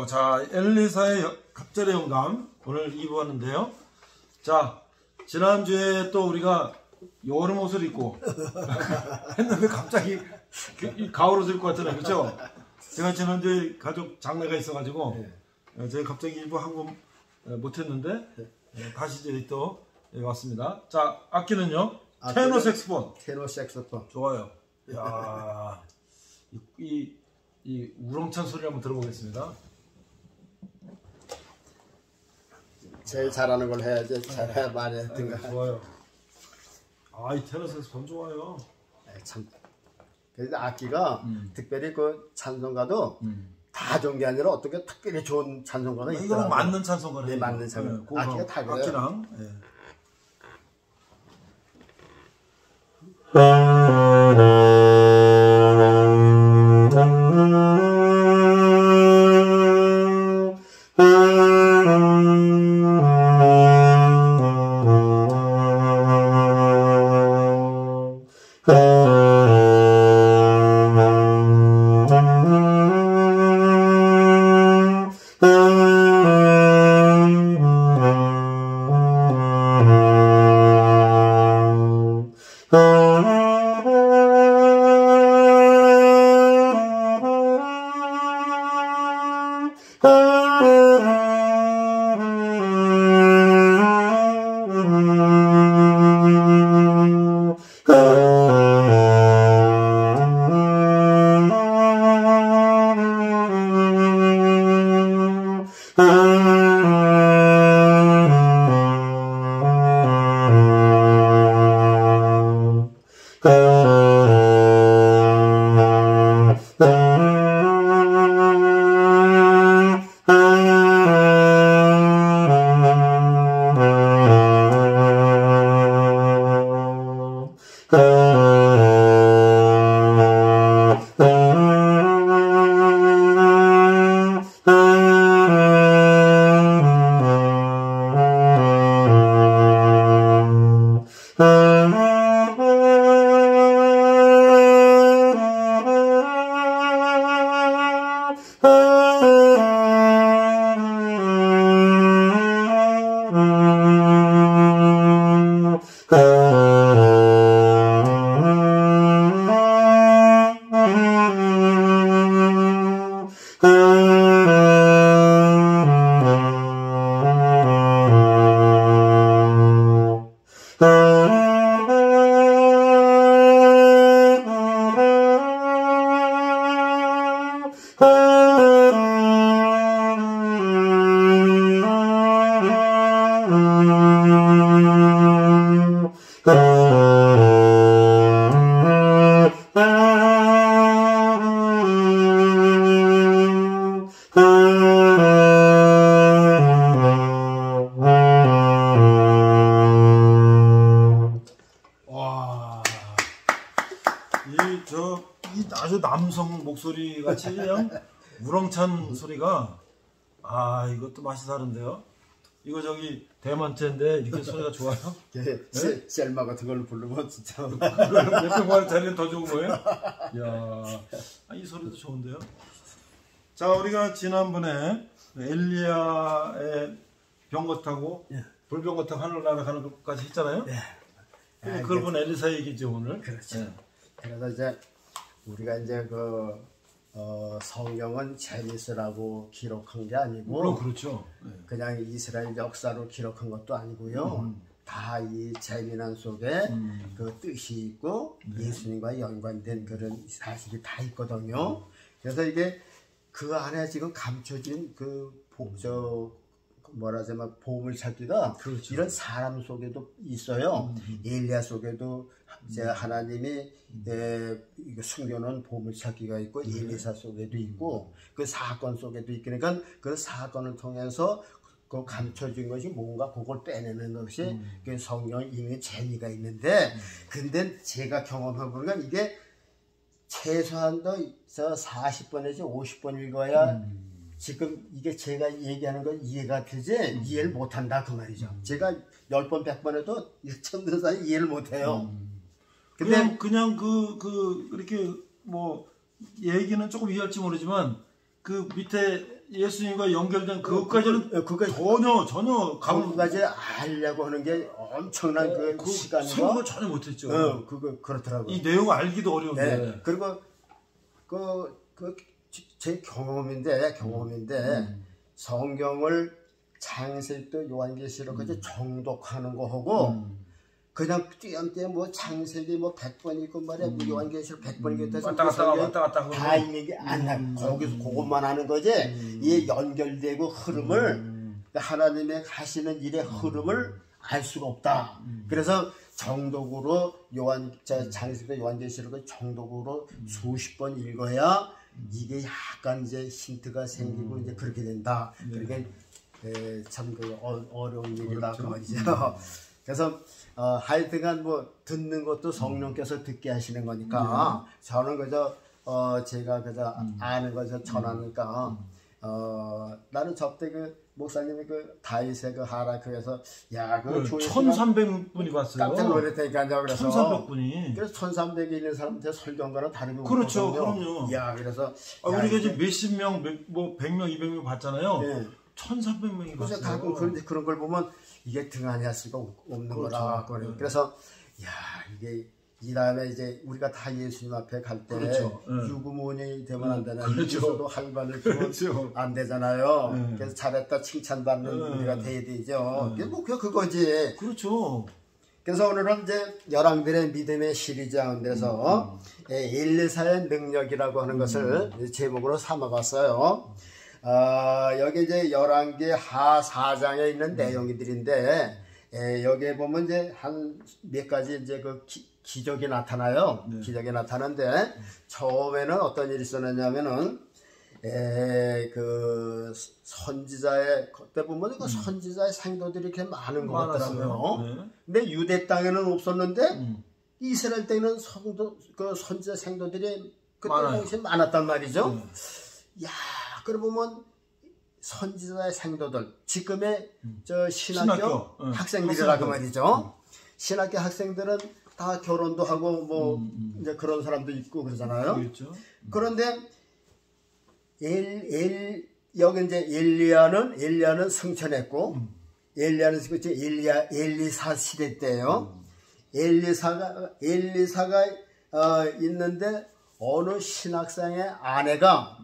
자, 엘리사의 갑절의 영감 오늘 2부 하는데요. 자, 지난주에 또 우리가 여름 옷을 입고 했는데 갑자기 가을 옷을 입고 왔잖아요. 그렇죠? 제가 지난주에 가족 장례가 있어가지고 제가 갑자기 일부 하고 못했는데 다시 이제 또 왔습니다. 자, 악기는요? 테너 색스폰. 테너 색스폰. 좋아요. 이야, 이 우렁찬 소리 한번 들어보겠습니다. 제일 잘하는 걸 해야지. 잘해야 말이 했던가. 좋아요. 아, 이 테너 색스폰 좋아요. 참. 그래서 악기가 특별히 그 찬송가도 다 좋은 게 아니라 어떻게 특별히 좋은 찬송가는 있더라고요. 이거 맞는 찬송가는 네, 맞는 찬송. 네, 악기가 다 그래요. 악기랑. 네. 아주 남성 목소리 같이 그냥 우렁찬 소리가, 아, 이것도 맛이 다른데요. 이거 저기 대만째인데 이렇게 소리가 좋아요? 네? 셀마 같은 걸로 부르면 진짜 몇병 만짜리는 더 좋은 거예요? 이야, 이 소리도 좋은데요. 자, 우리가 지난번에 엘리야의 병거 타고 불병거 타고 하늘 날아가는 것까지 했잖아요. 네. 그걸 본 엘리사 얘기죠 오늘. 그렇죠. 네. 그래서 이제 우리가 이제 성경은 제니스라고 기록한 게 아니고, 물론 그렇죠. 그냥 이스라엘 역사로 기록한 것도 아니고요. 다 이 재미난 속에 그 뜻이 있고 예수님과 연관된 그런 사실이 다 있거든요. 그래서 이게 그 안에 지금 감춰진 뭐라자면 보물찾기가 그렇죠. 이런 사람 속에도 있어요. 엘리야 속에도 이제 하나님이 숨겨놓은 보물찾기가 있고 엘리사 속에도 있고 그 사건 속에도 있고, 그러니까 그 사건을 통해서 그 감춰진 것이 뭔가 그걸 빼내는 것이 그 성경에 있는 재미가 있는데, 근데 제가 경험해보니까 이게 최소한도 40번 내지 50번 읽어야 지금 이게 제가 얘기하는 건 이해가 되지 이해를 못한다 그 말이죠. 제가 10번 100번 해도 처음 듣는 사람이 이해를 못해요. 근데 그냥 이렇게 뭐 얘기는 조금 이해할지 모르지만 그 밑에 예수님과 연결된 그것까지는 그거 전혀 그것까지 알려고 하는 게 엄청난 그 시간이고 생각을 전혀 못했죠. 그렇더라고요. 이 내용을 알기도 어려운데. 네. 그리고 제 경험인데 성경을 창세기도 요한계시록까지 정독하는 거 하고 그냥 띄엄띄엄 뭐 창세기 뭐 100번 있고 말이야 요한계시록 100번 있고 왔다 갔다 다 있는 게 안 나. 거기서 그것만 하는 거지. 이게 연결되고 흐름을 하나님의 하시는 일의 흐름을 알 수가 없다. 그래서 정독으로 창세기도 요한계시록을 정독으로 수십 번 읽어야 이게 약간 이제 힌트가 생기고 이제 그렇게 된다. 그러니까 참 어려운 일이다 그 말이죠. 그래서 하여튼간 뭐 듣는 것도 성령께서 듣게 하시는 거니까 저는 그저 제가 그저 아는 것을 전하니까 나는 저때 그 목사님이 그 다윗의 그 하락에서 야 그 1300분이 봤어요. 깜짝 놀랐다니까요. 그래서 1300분이. 그래서 1300이 있는 사람한테 설교한거는 다름이 없거든요. 그렇죠, 그럼요. 야 그래서 우리가 지금 몇십 명, 뭐 100명, 200명 봤잖아요. 네. 1300명이 봤어요. 가끔 그런 걸 보면 이게 등한히 할 수가 없는 거라. 그래서 야 이게 이 다음에 이제 우리가 다 예수님 앞에 갈 때 유구문이 되면 안 되나. 유구서도 할반을 주면 안 되잖아요. 그래서 잘했다 칭찬받는 우리가 돼야 되죠. 그게 뭐 그거지. 그렇죠. 그래서 오늘은 이제 열왕들의 믿음의 시리즈 가운데서 엘리사의 능력이라고 하는 것을 제목으로 삼아봤어요. 여기 이제 열왕기 하 4장에 있는 내용들인데 여기에 보면 이제 한 몇 가지 이제 그 기적이 나타나요. 기적이 나타나는데 처음에는 어떤 일이 있었냐면은 그 선지자의 그때 보면 그 선지자의 생도들이 이렇게 많은 것 같더라고요. 근데 유대 땅에는 없었는데 이스라엘 때는 그 선지자 생도들이 그때 당시에 많았단 말이죠. 야, 그러고 보면 선지자의 생도들 지금의 저 신학교 학생들이라고 말이죠. 신학교 학생들은 다 결혼도 하고 뭐 이제 그런 사람도 있고 그러잖아요. 그렇죠. 그런데 여기 이제 엘리야는 승천했고 엘리야는 엘리사 시대 때요. 엘리사가 있는데 어느 신학생의 아내가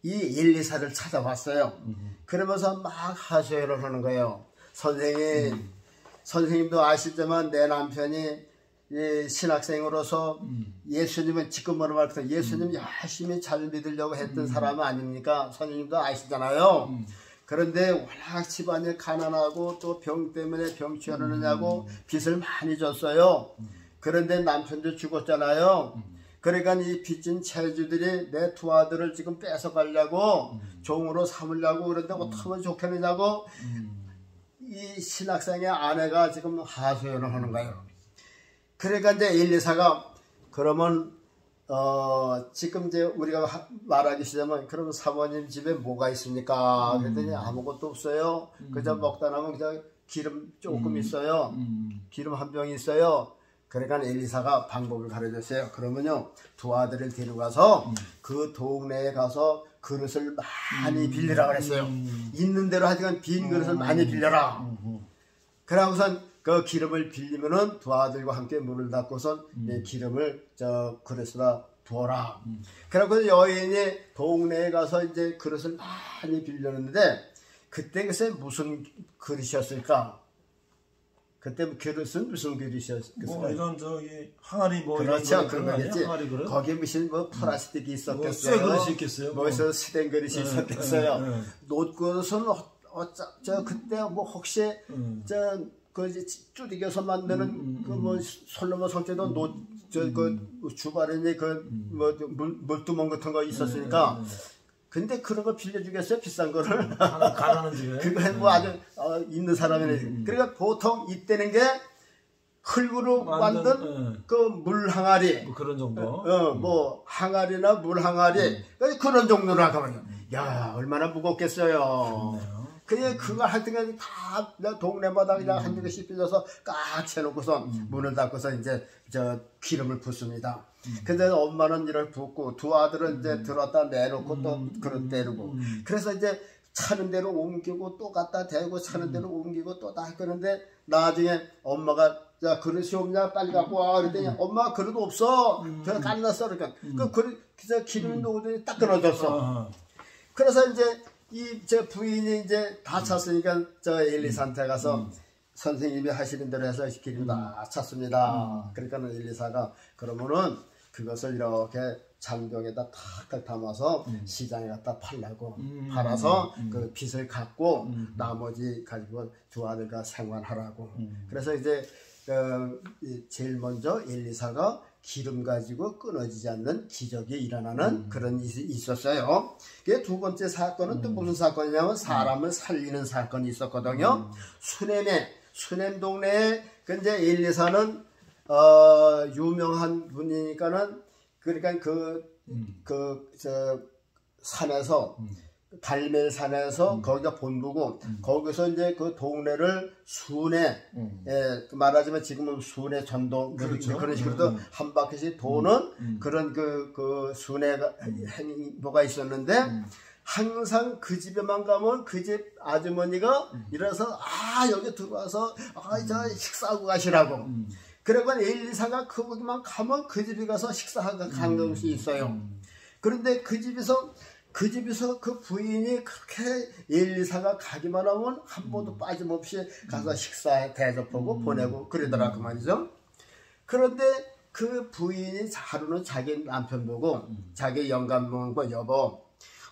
이 엘리사를 찾아왔어요. 그러면서 막 하소연을 하는 거예요. 선생님도 아시지만 내 남편이 신학생으로서 예수님은 지금으로 말해서 예수님 열심히 잘 믿으려고 했던 사람 아닙니까? 선생님도 아시잖아요. 그런데 워낙 집안이 가난하고 또 병 때문에 병치하느냐고 빚을 많이 졌어요. 그런데 남편도 죽었잖아요. 그러니까 이 빚진 채주들이 내 두 아들을 지금 뺏어가려고 종으로 삼으려고 그런데 어떻게 하면 좋겠느냐고 이 신학생의 아내가 지금 하소연을 하는 거예요. 그러니까 이제 엘리사가 그러면 지금 이제 우리가 말하기 시작하면 그러면 사모님 집에 뭐가 있습니까? 그랬더니 아무것도 없어요. 그저 먹다 남은 그냥 기름 조금 있어요. 기름 한 병 있어요. 그러니까 엘리사가 방법을 가르쳤어요. 그러면요 두 아들을 데려가서 그 동네에 가서 그릇을 많이 빌리라 그랬어요. 있는 대로 하여간 빈 그릇을 많이 빌려라. 그러고선 그 기름을 빌리면은 두 아들과 함께 문을 닫고선 기름을 저 그릇에다 두어라. 그러고 여인이 동네에 가서 이제 그릇을 많이 빌렸는데 그때 글쎄 무슨 그릇이었을까? 그때 그릇은 무슨 그릇이었을까? 뭐 이런 저기 항아리 뭐 그렇죠. 이런 그런 거겠지. 항아리 그릇? 거기에 무슨 뭐 플라스틱이 있었겠어요. 쇠 그릇이 있겠어요. 뭐에서 시된 그릇이 있었겠어요. 노그릇은 저 그때 뭐 혹시 그 쭈디겨서 만드는 그 뭐 솔로몬 성제도 그 주발에 그 뭐 물두멍 같은 거 있었으니까. 근데 그런 거 빌려주겠어요? 비싼 거를. 가라는 집에. 그건 뭐 아주 있는 사람이네. 그러니까 보통 이때는 게 흙으로 만든 그 물 항아리. 뭐 그런 정도. 뭐 항아리나 물 항아리. 그런 정도로 하거든요. 야, 얼마나 무겁겠어요. 그냥 그거 하여튼 다 동네마다 그냥 한 개씩 빌려서 깍 채놓고서 문을 닫고서 이제 저 기름을 붓습니다. 근데 엄마는 이렇게 붓고 두 아들은 이제 들었다 내놓고 또 그릇 때리고 그래서 이제 차는 대로 옮기고 또 갖다 대고 차는 대로 옮기고 또 다 그런데 나중에 엄마가 자 그릇이 없냐 빨리 갖고 와 그랬더니 엄마 그릇 없어 그냥 깔렸어 그러니까 그 그릇 기름 놓더니 딱 끊어졌어. 그래서 이제 이 제 부인이 이제 다 찼으니까 저 엘리사한테 가서 선생님이 하시는 대로 해서 기름 다 찼습니다. 그러니까는 엘리사가 그러면은 그것을 이렇게 장경에다 탁탁 담아서 시장에 갖다 팔라고 팔아서 그 빚을 갚고 나머지 가지고 두 아들과 생활하라고. 그래서 이제 제일 먼저 엘리사가 기름 가지고 끊어지지 않는 기적이 일어나는 그런 일이 있었어요. 두 번째 사건은 또 무슨 사건이냐면 사람을 살리는 사건이 있었거든요. 수넴 동네에 근데 엘리사는 유명한 분이니까는 그러니까 저 산에서 갈멜산에서 거기가 본부고 거기서 이제 그 동네를 순회 말하자면 지금은 순회 전도 그렇죠. 그런 식으로 한 바퀴씩 도는 그런 그 순회 행보가 있었는데 항상 그 집에만 가면 그 집 아주머니가 일어나서 여기 들어와서 저 식사하고 가시라고. 그리고 엘리사가 거기만 가면 그 집에 가서 식사하고 가는 것이 있어요. 그런데 그 집에서 그 부인이 그렇게 엘리사가 가기만 하면 한 번도 빠짐없이 가서 식사 대접하고 보내고 그러더라 그 말이죠. 그런데 그 부인이 하루는 자기 남편 보고 자기 영감 보고 여보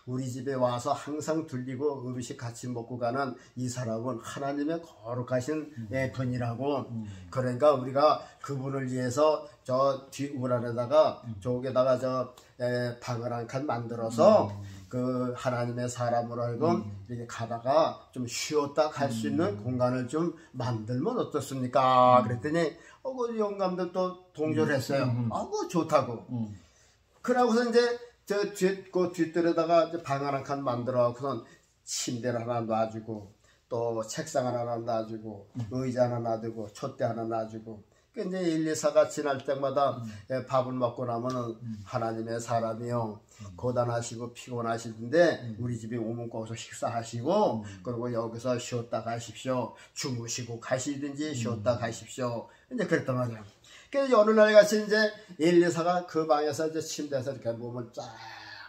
우리 집에 와서 항상 들리고 음식 같이 먹고 가는 이 사람은 하나님의 거룩하신 분이라고. 그러니까 우리가 그분을 위해서 저 뒷울 안에다가 저기다가 저 방을 한 칸 만들어서 그 하나님의 사람으로 알고 이렇게 가다가 좀 쉬었다 갈 수 있는 공간을 좀 만들면 어떻습니까? 그랬더니 그 영감들도 동조를 했어요. 뭐 좋다고. 그러고서 이제 그 뒷뜰에다가 방 한 칸 만들어갖고선 침대를 하나 놔주고 또 책상 하나 놔주고 의자 하나 놔두고 촛대 하나 놔주고 근데 엘리사가 지날 때마다 밥을 먹고 나면은 하나님의 사람이요 고단하시고 피곤하시던데 우리 집에 오면 거기서 식사하시고 그리고 여기서 쉬었다 가십시오. 주무시고 가시든지 쉬었다 가십시오. 이제 그랬단 말이야. 그래서 어느 날 같이 이제 엘리사가 그 방에서 이제 침대에서 이렇게 몸을 쫙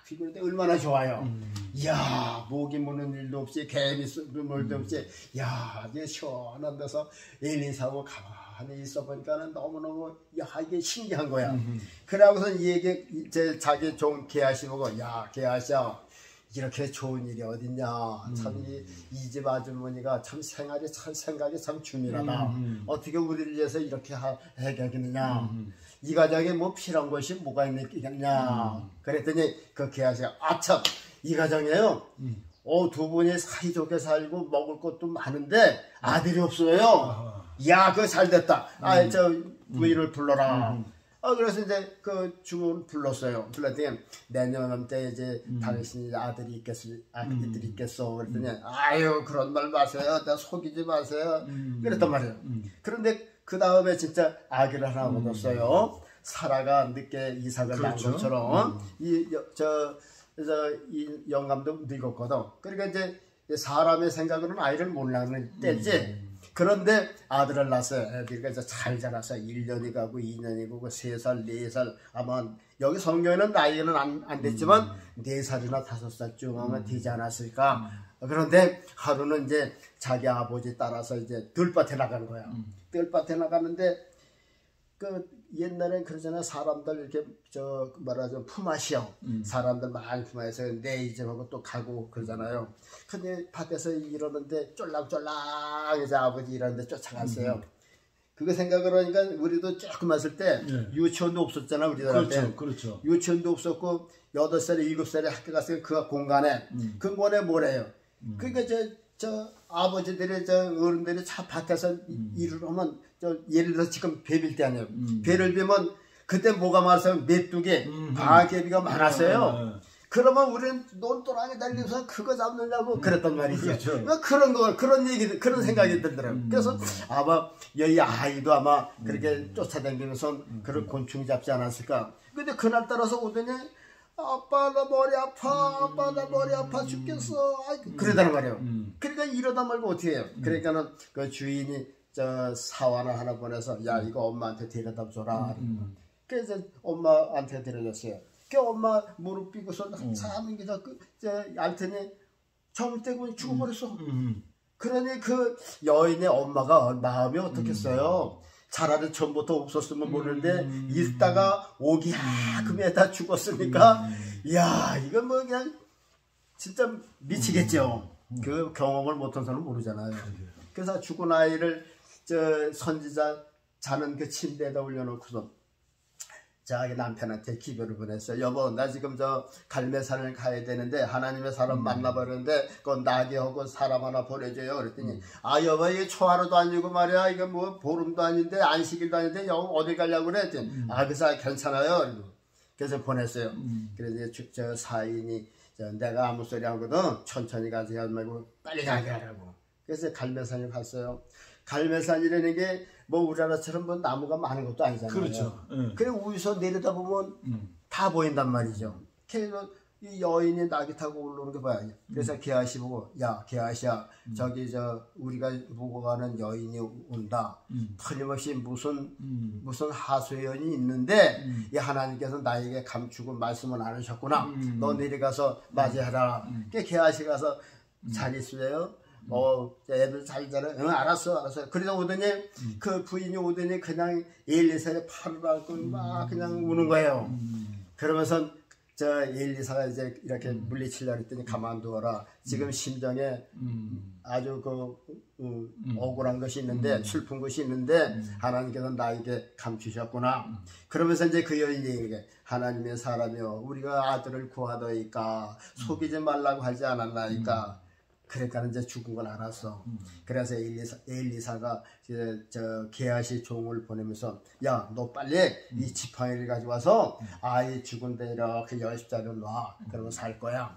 피고 있는데 얼마나 좋아요. 이야, 모기 무는 일도 없이, 개미 물도 없이, 이야, 이게 시원한 데서 엘리사하고 가만히 있어 보니까는 너무너무, 야, 이게 신기한 거야. 그러고서 이 얘기, 이제 자기 종 게하시 보고, 야, 게하시야. 이렇게 좋은 일이 어딨냐. 참, 이 집 아주머니가 참 생각이 참 주밀하다. 어떻게 우리를 위해서 이렇게 해결하겠느냐. 이 가정에 뭐 필요한 것이 뭐가 있겠냐. 그랬더니 그 게하시가, 참, 이 가정에요. 두 분이 사이좋게 살고 먹을 것도 많은데 아들이 없어요. 야, 그거 잘 됐다. 저 부인을 불러라. 그래서 이제 그 주문을 불렀어요. 불렀더니 내년 때 이제 당신이 아들이 있겠어. 그랬더니 아유 그런 말 마세요. 나 속이지 마세요. 그랬단 말이에요. 그런데 그 다음에 진짜 아기를 하나 얻었어요. 사라가 늦게 이삭을 낳은 것처럼 이 영감도 늙었거든. 그러니까 이제 사람의 생각으로는 아이를 못 낳는 때지. 그런데 아들을 낳았어요. 애들이 이제 잘 자라서 1년이 가고 2년이 가고 3살, 4살 아마 여기 성경에는 나이는 안 됐지만 4살이나 5살쯤 하면 되지 않았을까. 그런데 하루는 이제 자기 아버지 따라서 이제 들밭에 나간 거야. 들밭에 나갔는데 그 옛날엔 그러잖아요. 사람들 이렇게 말하자면 품앗이요. 사람들 많이 품앗이서 내 이제하고 또 가고 그러잖아요. 근데 밭에서 이러는데 쫄랑쫄랑 이제 아버지 이러는데 쫓아갔어요. 그거 생각을 하니까 우리도 조금 왔을 때 유치원도 없었잖아 우리들한테. 그렇죠. 유치원도 없었고 8살에 7살에 학교 갔으니까 그 공간에 뭐래요. 그러니까 저 아버지들이 어른들이 차 밭에서 일을 하면 예를 들어서 지금 배빌 때 아니에요. 배를 빌면 그때 뭐가 많았어요? 메뚜기, 방아개비가 많았어요. 그러면 우리는 논두렁에 달려서 그거 잡느냐고 그랬단 말이죠. 그렇죠. 그런 얘기, 그런 생각이 들더라고요. 그래서 아마 여기 아이도 아마 그렇게 쫓아다니면서 그런 곤충 잡지 않았을까. 근데 그날 따라서 오더니 아빠 나 머리 아파, 아빠 나 머리 아파 죽겠어, 그러다는 말이에요. 그러니까 이러다 말고 어떻게 해요? 그러니까는 그 주인이 저 사환을 하나 보내서 야 이거 엄마한테 데려다 줘라. 그래서 엄마한테 데려줬어요. 그 엄마 무릎 삐고서 참 이게 알더니 정때고 죽어버렸어. 그러니 그 여인의 엄마가 마음이 어떻겠어요? 차라리 처음부터 없었으면 모르는데 있다가 오기야금에다 죽었으니까 이야 이건 뭐 그냥 진짜 미치겠죠. 그 경험을 못한 사람은 모르잖아요. 그래서 죽은 아이를 저 선지자 자는 그 침대에다 올려놓고서 자기 남편한테 기별을 보냈어요. 여보 나 지금 저 갈매산을 가야 되는데 하나님의 사람 만나버렸는데 그건 나귀하고 사람 하나 보내줘요. 그랬더니 아 여보 이게 초하루도 아니고 말이야 이거 뭐 보름도 아닌데 안식일도 아닌데 여 어디 가려고 그랬더니 아 그래서 괜찮아요. 그래서 보냈어요. 그래서 저 사인이 내가 아무 소리 하거든 천천히 가지 말고 빨리 가게 하라고. 그래서 갈매산을 갔어요. 갈매산이라는 게 뭐 우리나라처럼 뭐 나무가 많은 것도 아니잖아요. 그렇죠. 그래 위에서 내려다보면 다 보인단 말이죠. 그래서 이 여인이 낙이 타고 올라오는 게 뭐야. 그래서 게하시 보고 야 게하시야 저기 저 우리가 보고 가는 여인이 온다. 틀림없이 무슨 하소연이 있는데 이 하나님께서 나에게 감추고 말씀을 안 하셨구나. 너 내려가서 맞이하라. 그 게하시 가서 잘 있으래요. 애들 잘 자라. 응, 알았어. 그러다 오더니 그 부인이 오더니 그냥 엘리사의 팔을 안고 막 그냥 우는 거예요. 그러면서 저 엘리사가 이제 이렇게 물리치려고 했더니 가만두어라. 지금 심정에 아주 억울한 것이 있는데 슬픈 것이 있는데 하나님께서 나에게 감추셨구나. 그러면서 이제 그 여인이 얘기해. 하나님의 사람이여 우리가 아들을 구하더이까 속이지 말라고 하지 않았나이까. 그러니까 이제 죽은 걸 알았어. 그래서 엘리사가 저 게하시 종을 보내면서 야 너 빨리 이 지팡이를 가져와서 아이 죽은 데 이렇게 10자루 놔. 그러면 살 거야.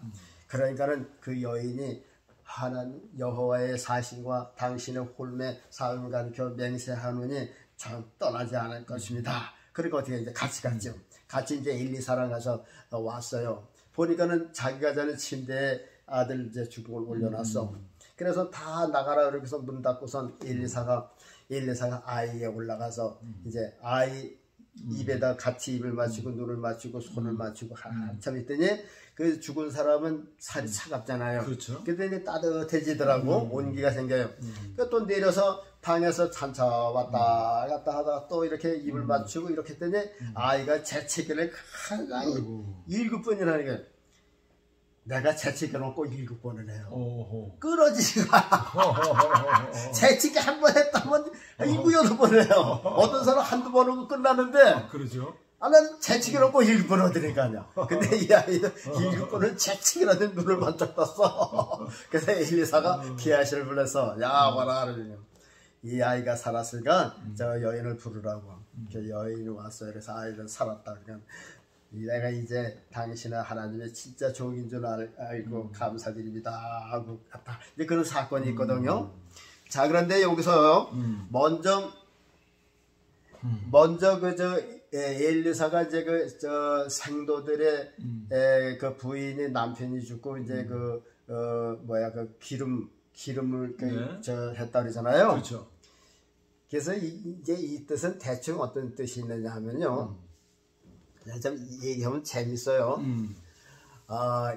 그러니까는 그 여인이 하나님 여호와의 사신과 당신의 홀매 삶을 가르쳐 맹세하노니 전 떠나지 않을 것입니다. 그러니까 어떻게 이제 같이 갔죠. 같이 이제 엘리사랑 가서 왔어요. 보니까는 자기가 자는 침대에 아들 이제 죽은 걸 올려놨어. 그래서 다 나가라 그래서 문 닫고선 엘리사가 아이에 올라가서 이제 아이 입에다 같이 입을 맞추고 눈을 맞추고 손을 맞추고 한참 있더니 그 죽은 사람은 살이 차갑잖아요. 그렇죠. 그랬더니 따뜻해지더라고. 온기가 생겨요. 그러니까 또 내려서 방에서 찬차 왔다 갔다 하다가 또 이렇게 입을 맞추고 이렇게 했더니 아이가 재채기를 가장 7번이나 하는 거예요. 내가 재채기를 꼭 7번을 해요. 끊어지지가 재채기 한 번 했다면 7, 8번을 해요. 어떤 사람 한두 번 하고 끝나는데 그러죠. 난 재채기를 꼭 7번 하더니까요. 근데 이 아이는 7번을 재채기를 하더니 눈을 반짝 떴어. 그래서 엘리사가 게하시를 불러서 야 와라 그러더니 이 아이가 살았으니까 저 여인을 부르라고. 그 여인이 왔어요. 그래서 아이는 살았다. 그러니까 내가 이제 당신은 하나님의 진짜 종인 줄 알고 감사드립니다 하고 갔다. 이제 그런 사건이 있거든요. 자 그런데 여기서 먼저 엘리사가 이제 저 생도들의 그 부인이 남편이 죽고 이제 그 기름을 저 했다 그러잖아요. 그렇죠. 그래서 이제 이 뜻은 대충 어떤 뜻이 있느냐 하면요. 좀 얘기하면 재밌어요.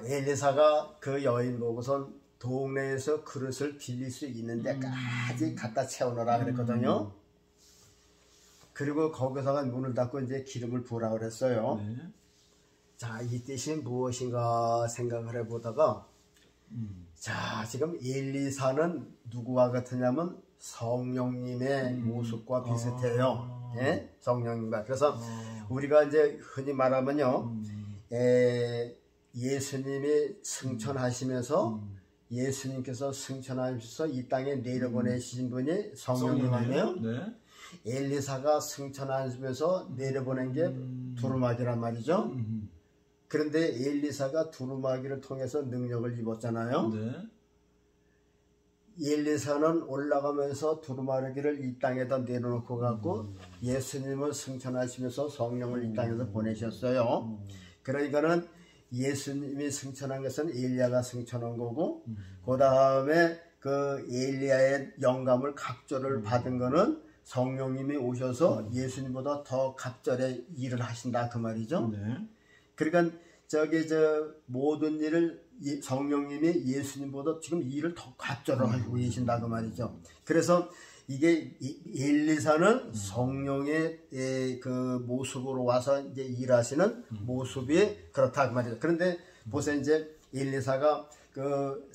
엘리사가 그 여인 보고선 동네에서 그릇을 빌릴 수 있는 데까지 갖다 채워놓으라 그랬거든요. 그리고 거기서가 문을 닫고 이제 기름을 부으라 그랬어요. 네. 자, 이 뜻이 무엇인가 생각을 해보다가 자, 지금 엘리사는 누구와 같으냐면 성령님의 모습과 비슷해요. 예? 성령님과. 그래서 우리가 이제 흔히 말하면요, 예수님이 승천하시면서 예수님께서 승천하셔서 이 땅에 내려보내신 분이 성령님 아니에요? 네. 엘리사가 승천하시면서 내려보낸 게 두루마기란 말이죠. 그런데 엘리사가 두루마기를 통해서 능력을 입었잖아요. 네. 엘리사는 올라가면서 두루마기를 이 땅에다 내려놓고 갔고 예수님을 승천하시면서 성령을 이 땅에서 보내셨어요. 그러니까는 예수님이 승천한 것은 엘리야가 승천한 거고 그 다음에 그 엘리야의 영감을 각절을 받은 거는 성령님이 오셔서 예수님보다 더 갑절의 일을 하신다 그 말이죠. 네. 그러니까 모든 일을 성령님이 예수님보다 지금 일을 더 갑절을 하고 계신다 그 말이죠. 그래서 이게 엘리사는 성령의 그 모습으로 와서 이제 일하시는 모습이 그렇다 그 말이죠. 그런데 보세요, 이제 엘리사가 그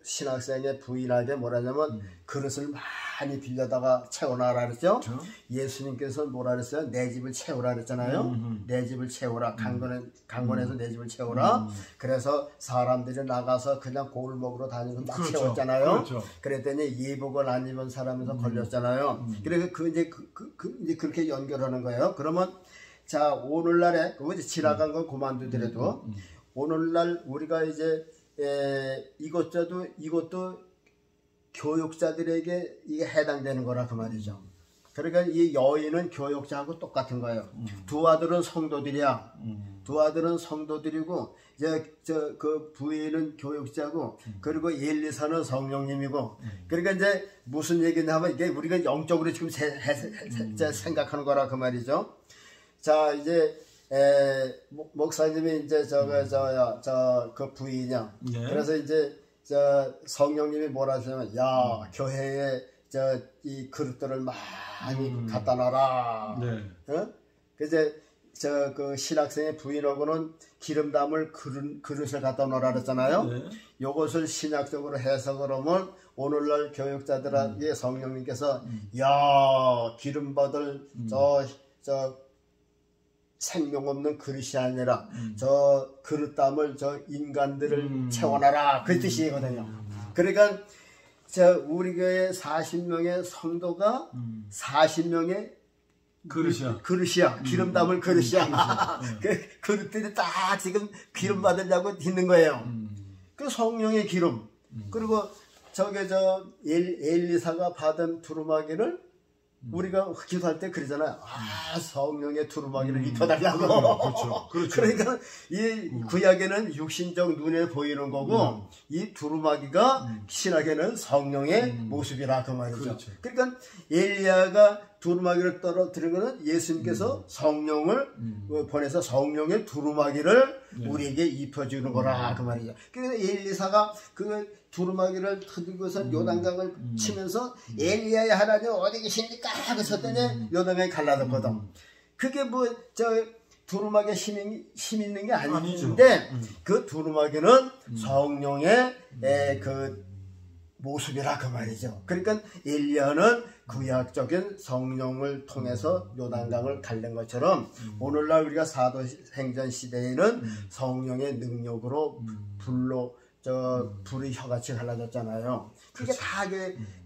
신학생의 부인에게 뭐라냐면 그릇을 많이 빌려다가 채워놔라 그랬죠. 그렇죠. 예수님께서 뭐라 그랬어요? 내 집을 채우라 그랬잖아요. 내 집을 채우라. 강권에서 내 집을 채우라. 그래서 사람들이 나가서 그냥 골목으로 다니면서 막 그렇죠. 채웠잖아요. 그렇죠. 그랬더니 예복을 안 입은 사람에서 걸렸잖아요. 그래서 이제 그렇게 연결하는 거예요. 그러면 자, 오늘날에 그거 이제 지나간 건 그만두더라도 오늘날 우리가 이제 이것도 교육자들에게 이게 해당되는 거라 그 말이죠. 그러니까 이 여인은 교육자하고 똑같은 거예요. 두 아들은 성도들이야. 두 아들은 성도들이고 이제 그 부인은 교육자고 그리고 엘리사는 성령님이고 그러니까 이제 무슨 얘기냐면 이게 우리가 영적으로 지금 생각하는 거라 그 말이죠. 자, 이제 목사님이 이제 그 부인이야. 네. 그래서 이제 성령님이 뭐라 하시냐면 야, 교회에 이 그릇들을 많이 갖다 놔라. 네. 어? 이제 그 신학생의 부인하고는 기름 담을 그릇을 갖다 놓으라 그랬잖아요. 네. 요것을 신학적으로 해석을 하면 오늘날 교육자들에게 성령님께서 야, 기름 받을 생명 없는 그릇이 아니라 저 그릇 담을 인간들을 채워놔라 그 뜻이거든요. 그러니까 우리 교회 40명의 성도가 40명의 그릇이야. 기름 담을 그릇이야. 그 그릇들이 다 지금 기름 받으려고 있는 거예요. 그 성령의 기름. 그리고 엘리사가 받은 두루마기를 우리가 기도할 때 그러잖아요. 아, 성령의 두루마기를 입혀달라고. 그렇죠. 그렇죠. 그러니까 이 구약에는 육신적 눈에 보이는 거고 이 두루마기가 신약에는 성령의 모습이라 그 말이죠. 그렇죠. 그러니까 엘리야가 두루마기를 떨어뜨린 거는 예수님께서 성령을 보내서 성령의 두루마기를 우리에게 입혀주는 거라 그 말이죠. 그래서 엘리사가 그 두루마기를 들고서 요단강을 치면서 엘리야의 하나님 어디 계십니까? 하고 섰더니 요단강이 갈라졌거든. 그게 두루마기에 힘 있는 게 아닌데 그 두루마기는 성령의 그 모습이라 그 말이죠. 그러니까 엘리야는 구약적인 성령을 통해서 요단강을 갈린 것처럼 오늘날 우리가 사도행전 시대에는 성령의 능력으로 불이 혀같이 갈라졌잖아요. 그게 다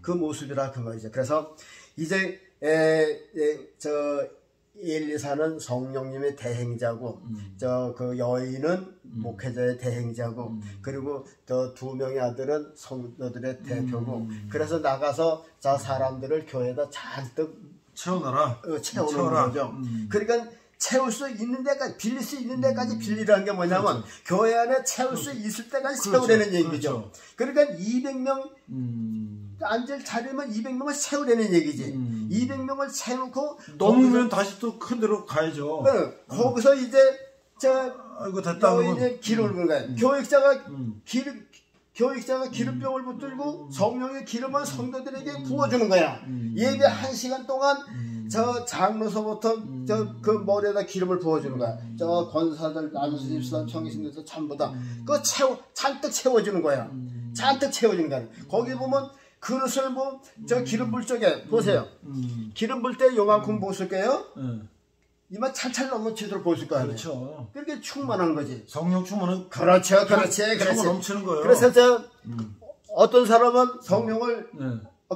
그 모습이라 그 말이죠. 그래서 이제 엘리사는 성령님의 대행자고 그 여인은 목회자의 대행자고 그리고 두 명의 아들은 성도들의 대표고 그래서 나가서 사람들을 교회에다 잔뜩 채워놔라. 채우는 거죠. 그러니까 채울 수 있는 데까지 빌릴 수 있는 데까지 빌리라는 게 뭐냐면 그렇죠. 교회 안에 채울 수 있을 때까지 채우라는 얘기죠. 그러니까 200명 앉을 자리면 200명을 채우라는 얘기지. 200명을 채우고 넘으면 다시 또 큰 데로 가야죠. 거기서 이제 아이고 됐다. 여인의 기름을 부는 거야. 교육자가 기름병을 붙들고 성령의 기름을 성도들에게 부어주는 거야. 예배 1시간 동안 장로서부터 그 머리에다 기름을 부어주는 거야. 권사들, 안수집사, 청기신들도 전부 다 그거 잔뜩 채워주는 거야. 잔뜩 채워주는 거야. 거기 보면 그릇을 기름 불 적에 보세요. 기름 불 때 요만큼 부었을게요. 이만 찰찰 넘치도록 부었을 거 아니에요. 그렇죠. 그렇게 충만한 거지. 성령 충만은 그렇지. 넘치는 거예요. 그래서 어떤 사람은 성령을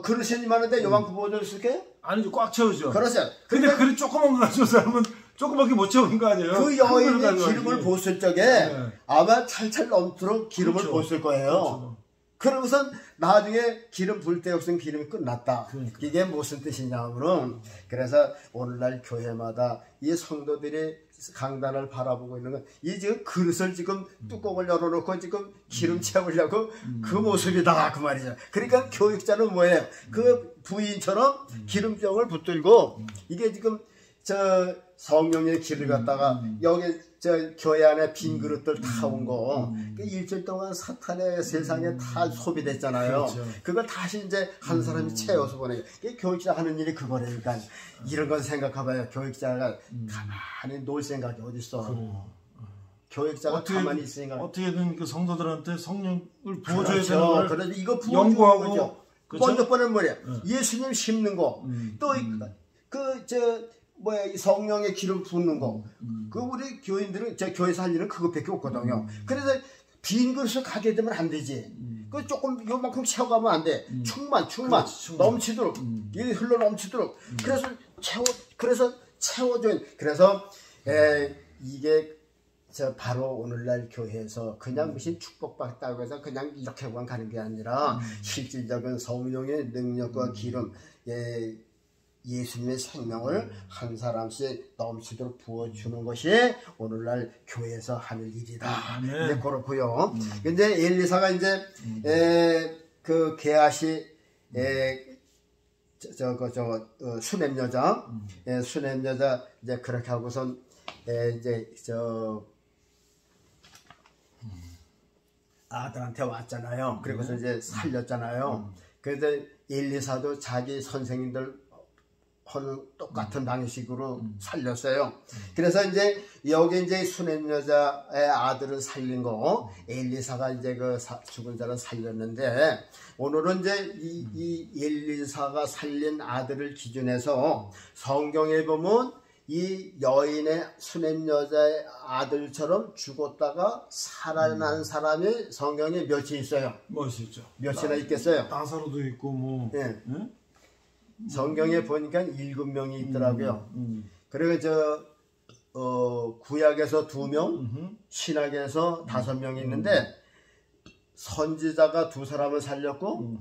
그릇이 많은데 요만큼 부어줬을게요? 아니죠. 꽉 채우죠. 그렇죠. 근데 그릇 조그만 거 가지고 사람은 조그맣게 못 채우는 거 아니에요? 그 여인이 기름을 부었을 적에 아마 찰찰 넘도록 기름을 부었을 거예요. 그렇죠. 그러고선 나중에 기름 불 데 없으면 기름이 끝났다. 그러니까. 이게 무슨 뜻이냐면은 그래서 오늘날 교회마다 이 성도들이 강단을 바라보고 있는 건 이 지금 그릇을 지금 뚜껑을 열어놓고 지금 기름 채우려고 그 모습이다 그 말이죠. 그러니까 교육자는 뭐예요? 그 부인처럼 기름병을 붙들고 이게 지금 저 성령의 기를 갖다가 여기 저 교회 안에 빈 그릇들 다 온 거 그 일주일 동안 사탄의 세상에 다 소비됐잖아요. 그렇죠. 그걸 다시 이제 한 사람이 채워서 보내요. 교육자 하는 일이 그거라니까. 이런 건 생각해봐요. 교육자가 가만히 놀 생각이 어딨어. 교육자가 가만히 있을 생각. 어떻게든 그 성도들한테 성령을 부어줘야 그렇죠. 되는 걸 그래서 이거 연구하고 거죠. 그렇죠? 먼저 번은 뭐냐? 예수님 심는 거. 또 이 성령의 기름 붓는 거. 그 우리 교인들은 저 교회에서 할 일은 그것밖에 없거든요. 그래서 빈 그릇을 가게 되면 안 되지. 그 조금 요만큼 채워가면 안 돼. 충만 그렇지, 넘치도록 이 흘러 넘치도록. 그래서 채워줘야. 그래서 이게 저 바로 오늘날 교회에서 그냥 무슨 축복받다고 해서 그냥 이렇게만 가는 게 아니라 실질적인 성령의 능력과 기름, 예수님의 생명을 한 사람씩 넘치도록 부어주는 것이 오늘날 교회에서 하는 일이다. 네, 그렇고요. 근데 엘리사가 이제 그 게하시 수냄 여자, 수냄 여자 이제 그렇게 하고선 이제 아들한테 왔잖아요. 그리고서 이제 살렸잖아요. 그래서 엘리사도 자기 선생님들 하는 똑같은 방식으로 살렸어요. 그래서 이제 여기 이제 수냄 여자의 아들을 살린 거, 엘리사가 이제 그 죽은 자를 살렸는데, 오늘은 이제 이 엘리사가 살린 아들을 기준해서 성경에 보면 이 여인의 수냄 여자의 아들처럼 죽었다가 살아난 사람이 성경에 몇이 있어요? 멋있죠. 몇이나 있겠어요? 나사로도 있고 뭐. 네. 응? 성경에 보니까 7명이 있더라고요. 그리고 구약에서 2명, 신약에서 5명이 있는데 선지자가 2사람을 살렸고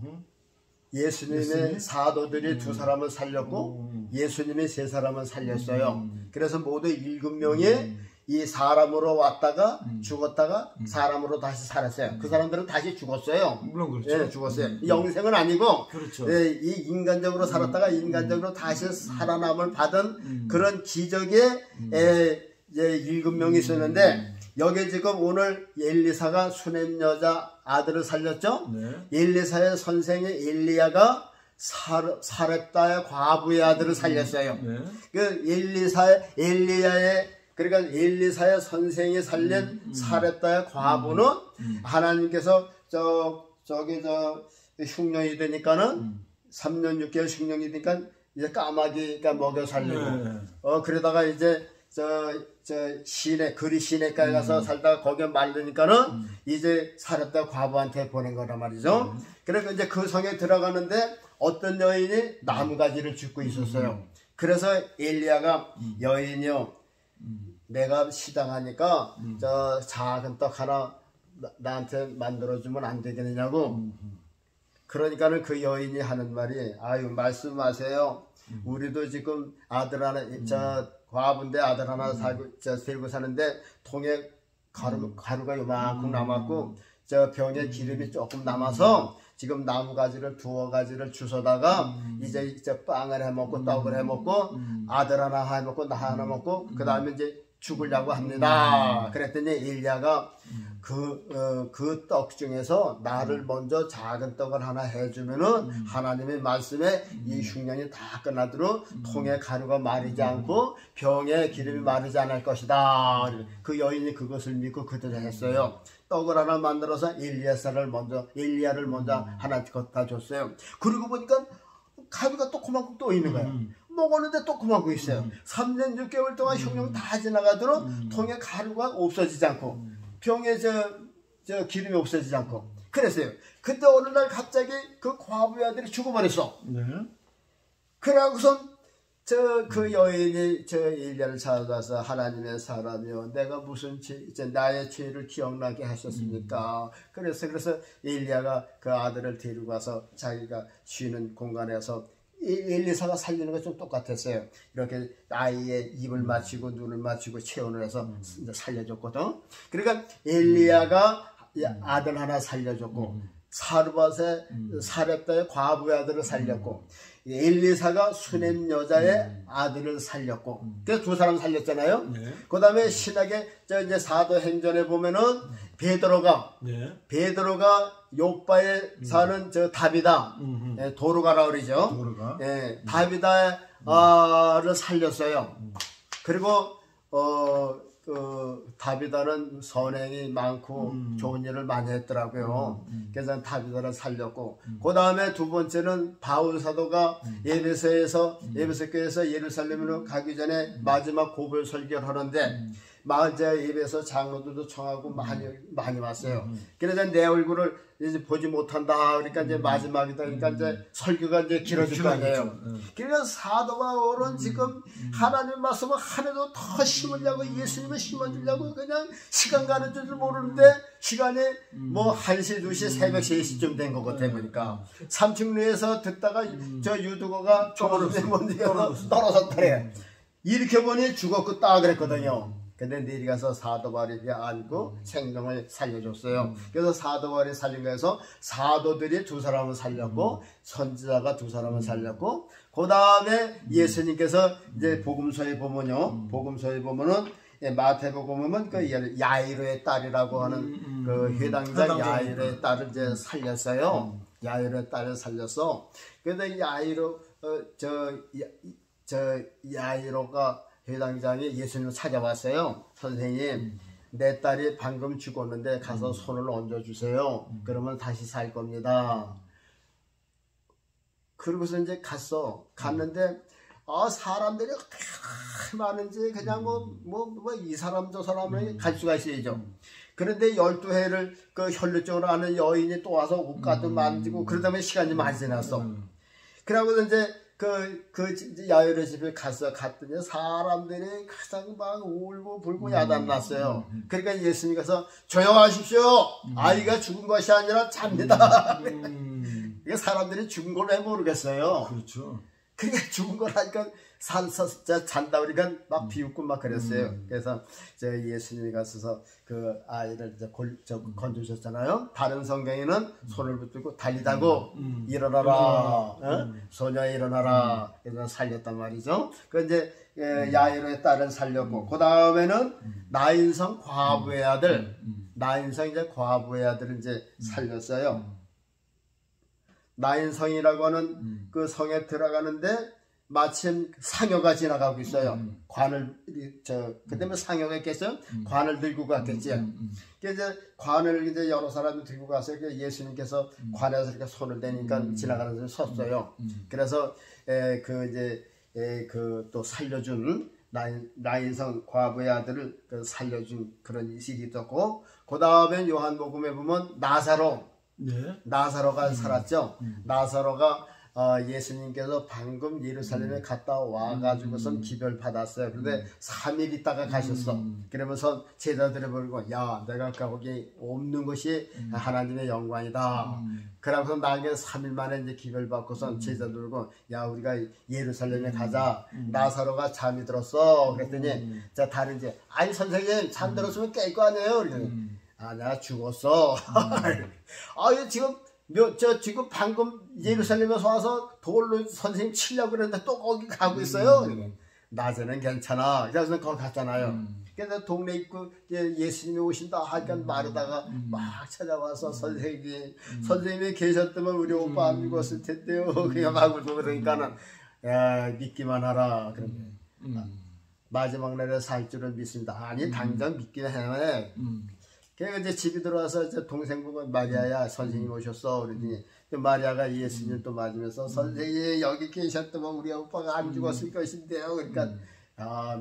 예수님의 사도들이 2사람을 살렸고 예수님이 3사람을 살렸어요. 그래서 모두 7명이 이 사람으로 왔다가 죽었다가 사람으로 다시 살았어요. 그 사람들은 다시 죽었어요. 물론 그렇죠. 예, 죽었어요. 영생은 아니고 그렇죠. 예, 이 인간적으로 살았다가 인간적으로 다시 살아남을 받은 그런 기적의 이제 7명이 있었는데 여기 지금 오늘 엘리사가 수냄 여자 아들을 살렸죠. 네. 엘리사의 선생의 엘리야가 사렙다의 과부의 아들을 살렸어요. 네. 그 그러니까 엘리사의 선생이 살린 사렙다의 과부는 하나님께서 저기 흉년이 되니까는 3년 6개월 흉년이 되니까 이제 까마귀가 먹여 살리고 그러다가 이제 그리 시내가에 가서 살다가 거기에 말르니까는 이제 사렙다 과부한테 보낸 거란 말이죠. 그러니까 이제 그 성에 들어가는데 어떤 여인이 나무가지를 줍고 있었어요. 그래서 엘리야가 여인이요, 내가 시당하니까 저 작은 떡 하나 나한테 만들어주면 안 되겠느냐고. 그러니까는 그 여인이 하는 말이, 아유 말씀하세요. 우리도 지금 아들 하나, 과부인데 아들 하나 데리고 사는데 통에 가루가 요만큼 남았고 저 병에 기름이 조금 남아서 지금 나무가지를 2가지를 주워다가 이제 빵을 해먹고 떡을 해먹고 아들 하나 해먹고 나 하나 먹고 그 다음에 이제 죽으려고 합니다. 그랬더니 엘리야가 그 떡 중에서 나를 먼저 작은 떡을 하나 해주면은 하나님의 말씀에 이 흉년이 다 끝나도록 통에 가루가 마르지 않고 병에 기름이 마르지 않을 것이다. 그 여인이 그것을 믿고 그대로 했어요. 떡을 하나 만들어서 엘리야를 먼저 하나 갖다 줬어요. 그리고 보니까 가루가 또 그만큼 또 있는 거예요. 먹었는데 또 그만큼 있어요. 3년 6개월 동안 흉년 다 지나가도록 통에 가루가 없어지지 않고 병에 저 기름이 없어지지 않고 그랬어요. 근데 어느 날 갑자기 그 과부의 아들이 죽어버렸어. 네. 그래갖고선 그 여인이 저 엘리야를 찾아가서 하나님의 사람이요 내가 무슨 나의 죄를 기억나게 하셨습니까? 그래서 엘리야가 그 아들을 데리고 가서 자기가 쉬는 공간에서 엘리사가 살리는 거 좀 똑같았어요. 이렇게 아이의 입을 맞추고 눈을 맞추고 체온을 해서 살려줬거든. 그러니까 엘리야가 아들 하나 살려줬고 사르밧의 사렙다의 과부의 아들을 살렸고 엘리사가 수넴 여자의 아들을 살렸고 그래서 두 사람 살렸잖아요. 네. 그 다음에 신학의 이제 사도행전에 보면은 베드로가 요바에 사는 저 다비다 도르가라 그러죠. 도르가. 예, 다비다를 살렸어요. 그리고 다비다는 선행이 많고 좋은 일을 많이 했더라고요. 그래서 다비다를 살렸고 그 다음에 두 번째는 바울 사도가 에베소 교회에서 예루살렘으로 가기 전에 마지막 고별 설교를 하는데 에베소 장로들도 청하고 많이 왔어요. 그래서 내 얼굴을 이제 보지 못한다. 그러니까 이제 마지막이다. 그러니까 이제 설교가 이제 길어질 거 아니에요. 그래서 사도 바울은 지금 하나님 말씀을 하나도 더 심으려고 예수님을 심어주려고 그냥 시간 가는 줄 모르는데 시간이 뭐 1시, 2시, 새벽 3시쯤 된 것 같아 보니까 삼층리에서 듣다가 저 유두거가 조금씩 떨어졌다래. 이렇게 보니 죽었고 딱 그랬거든요. 근데 내려가서 사도 바울이 안고 생명을 살려줬어요. 그래서 사도 바울이 살린 거에서 사도들이 두 사람을 살렸고 선지자가 두 사람을 살렸고 그 다음에 예수님께서 이제 복음서에 보면요. 복음서에 보면은 마태복음은 그 야이로의 딸이라고 하는 그 회당장 야이로의 딸을 이제 살렸어요. 야이로의 딸을 살렸어. 그런데 야이로 야이로가 회당장이 예수님을 찾아왔어요. 선생님, 내 딸이 방금 죽었는데 가서 손을 얹어주세요. 그러면 다시 살 겁니다. 그러고서 이제 갔는데, 사람들이 어떻게 많은지 그냥 이 사람 저 사람을 갈 수가 있어야죠. 그런데 12회를 그 혈루증으로 하는 여인이 또 와서 옷가도 만지고 그러다 보니 시간이 많이 지났어. 그러고서 이제 야이로 집에 갔더니 사람들이 가장 막 울고 불고 야단났어요. 그러니까 예수님께서 조용하십시오. 아이가 죽은 것이 아니라 잡니다. 그러니까 사람들이 죽은 걸 왜 모르겠어요. 그렇죠. 그러니까 죽은 거라니까 잔다 그러니까 막 비웃고 막 그랬어요. 그래서 예수님이 가서 그 아이를 건져주셨잖아요. 다른 성경에는 손을 붙들고 달리다고 일어나라, 소녀 일어나라. 그래서 살렸단 말이죠. 그 이제 야이로의 딸을 살렸고 그 다음에는 나인성 과부의 아들, 나인성 이제 과부의 아들을 이제 살렸어요. 나인성이라고 하는 그 성에 들어가는데 마침 상여가 지나가고 있어요. 관을 그때면 상여가 있겠어요? 관을 들고 갔겠지. 그래서 이제 관을 이제 여러 사람이 들고 가서 예수님께서 관에서 이렇게 손을 대니까 지나가는 사람이 섰어요. 그래서 또 살려준 나인성 과부의 아들을 살려준 그런 일이 있었고, 그 다음에 요한복음에 보면 나사로가 살았죠. 나사로가 예수님께서 방금 예루살렘에 갔다 와가지고선 기별 받았어요. 그런데 3일 있다가 가셨어. 그러면서 제자들을 부르고, 야, 내가 거기 없는 것이 하나님의 영광이다. 그러고서 나에게 3일 만에 이제 기별 받고선 제자들 부르고, 야, 우리가 예루살렘에 가자. 나사로가 잠이 들었어. 그랬더니, 다른 이제, 아니, 선생님, 잠 들었으면 깰 거 아니에요? 그랬더니, 내가 죽었어. 지금 방금 예루살렘에서 와서 돌로 선생님 치려고 그랬는데 또 거기 가고 있어요. 낮에는 괜찮아. 그래서 거기 갔잖아요. 그래서 동네 입구 예수님이 오신다 하니까 마르다가 막 찾아와서 선생님이 계셨다면 우리 오빠 안 죽었을 텐데요. 그냥 막 울고 그러니까는, 믿기만 하라. 그러면 마지막 날에 살 줄은 믿습니다. 아니, 당장 믿기는 해. 그래서 이제 집에 들어와서 이제 동생 보고, 마리아야, 선생님 오셨어. 그러더니 마리아가 예수님 또 맞으면서 선생님 여기 계셨다면 우리 오빠가 안 죽었을 것인데요. 그러니까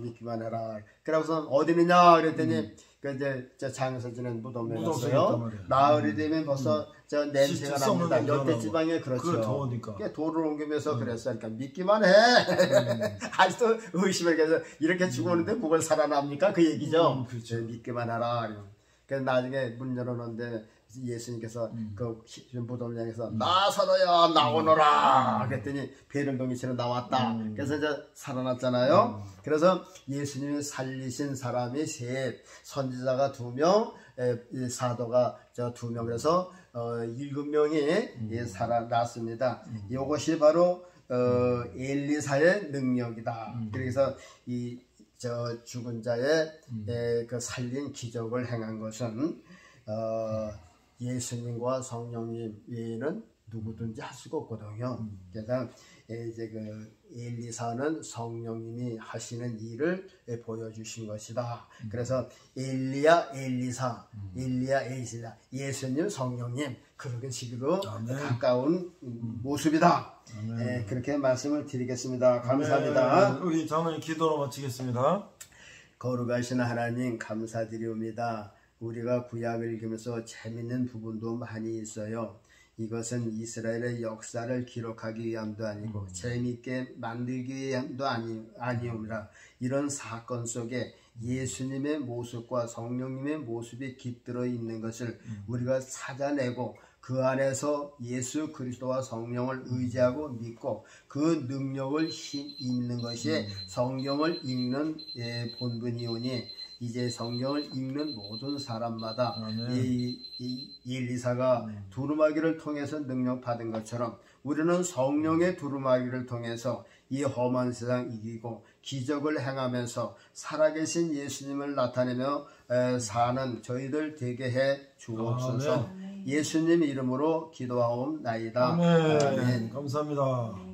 믿기만 해라. 그러고서 어디 있느냐 그랬더니 그 이제 장에서 지낸 무덤에 갔어요. 나흘이 되면 벌써 저 냄새가 씻을 수 없는 납니다. 냄새가 열대 지방에 나고. 그렇죠. 그래, 더우니까. 그게 돌을 옮기면서 그랬어. 그러니까 믿기만 해. 아직도 의심을 해서 이렇게 죽었는데 뭐가 살아납니까? 그 얘기죠. 그렇죠. 믿기만 하라. 그래서 나중에 문 열어놓는데 예수님께서 그 무덤장에서 나사로야 나오너라 그랬더니 베를동이처럼 나왔다. 그래서 이제 살아났잖아요. 그래서 예수님이 살리신 사람이 셋, 선지자가 2명, 사도가 2명, 그래서 7명이 살아났습니다. 이것이 바로 엘리사의 능력이다. 그래서 이 죽은 자의 그 살린 기적을 행한 것은 예수님과 성령님 외에는 누구든지 할 수가 없거든요. 그래서 이제 그 엘리사는 성령님이 하시는 일을 보여주신 것이다. 그래서 엘리야, 엘리사, 엘리야, 엘리사, 예수님, 성령님 그런 식으로 가까운 모습이다. 그렇게 말씀을 드리겠습니다. 감사합니다. 우리 장로님 기도로 마치겠습니다. 거룩하신 하나님 감사드리옵니다. 우리가 구약을 읽으면서 재밌는 부분도 많이 있어요. 이것은 이스라엘의 역사를 기록하기 위함도 아니고 재미있게 만들기 위함도 아니옵니다. 이런 사건 속에 예수님의 모습과 성령님의 모습이 깃들어 있는 것을 우리가 찾아내고 그 안에서 예수 그리스도와 성령을 의지하고 믿고 그 능력을 힘입는 것이 성경을 읽는 본분이오니 이제 성경을 읽는 모든 사람마다 이 엘리사가 두루마기를 통해서 능력 받은 것처럼 우리는 성령의 두루마기를 통해서 이 험한 세상 이기고 기적을 행하면서 살아계신 예수님을 나타내며 사는 저희들 되게 해 주옵소서. 예수님 이름으로 기도하옵나이다. 아멘. 감사합니다.